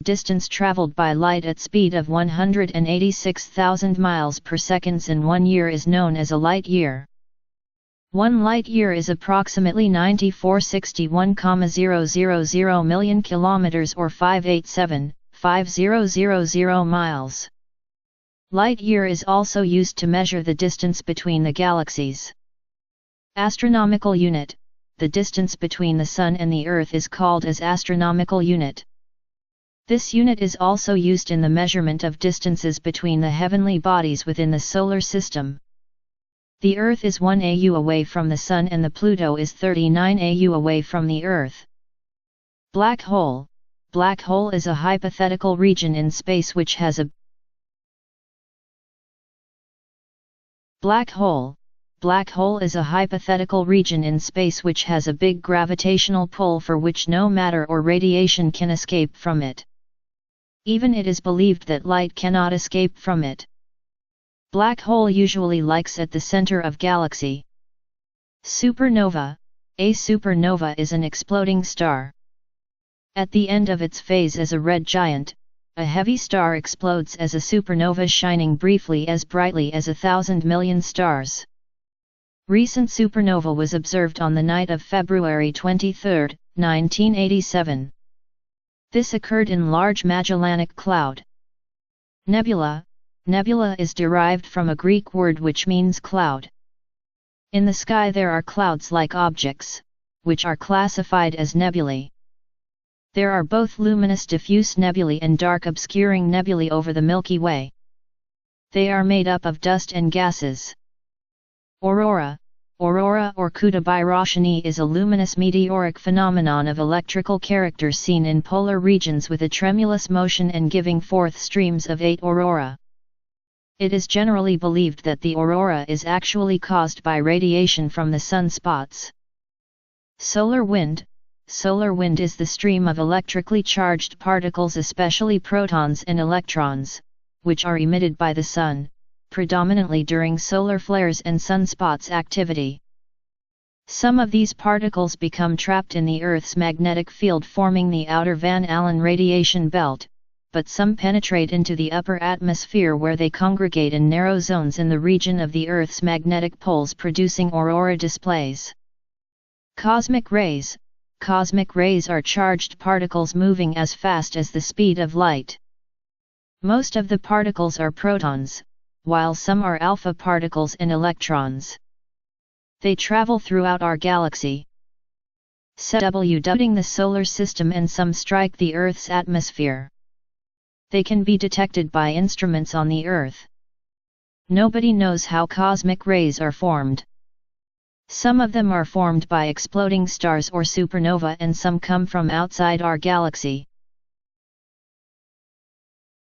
distance traveled by light at speed of 186,000 miles per second in 1 year is known as a light year. 1 light year is approximately 9461,000 million kilometers or 587,5000 miles. Light year is also used to measure the distance between the galaxies. Astronomical unit: the distance between the Sun and the Earth is called as astronomical unit. This unit is also used in the measurement of distances between the heavenly bodies within the solar system. The Earth is 1 AU away from the Sun and the Pluto is 39 AU away from the Earth. Black hole: black hole is a hypothetical region in space which has a Black hole is a hypothetical region in space which has a big gravitational pull for which no matter or radiation can escape from it. Even it is believed that light cannot escape from it. Black hole usually lies at the center of galaxy. Supernova: a supernova is an exploding star. At the end of its phase as a red giant, a heavy star explodes as a supernova, shining briefly as brightly as 1,000 million stars. Recent supernova was observed on the night of February 23, 1987. This occurred in Large Magellanic Cloud. Nebula: nebula is derived from a Greek word which means cloud. In the sky there are clouds-like objects, which are classified as nebulae. There are both luminous diffuse nebulae and dark obscuring nebulae over the Milky Way. They are made up of dust and gases. Aurora: aurora or coup de Roshani is a luminous meteoric phenomenon of electrical character seen in polar regions with a tremulous motion and giving forth streams of 8 aurora. It is generally believed that the aurora is actually caused by radiation from the sunspots. Solar wind: solar wind is the stream of electrically charged particles, especially protons and electrons, which are emitted by the Sun, predominantly during solar flares and sunspots activity. Some of these particles become trapped in the Earth's magnetic field, forming the outer Van Allen radiation belt, but some penetrate into the upper atmosphere where they congregate in narrow zones in the region of the Earth's magnetic poles, producing aurora displays. Cosmic rays: cosmic rays are charged particles moving as fast as the speed of light. Most of the particles are protons, while some are alpha particles and electrons. They travel throughout our galaxy, subducting the solar system, and some strike the Earth's atmosphere. They can be detected by instruments on the Earth. Nobody knows how cosmic rays are formed. Some of them are formed by exploding stars or supernova, and some come from outside our galaxy.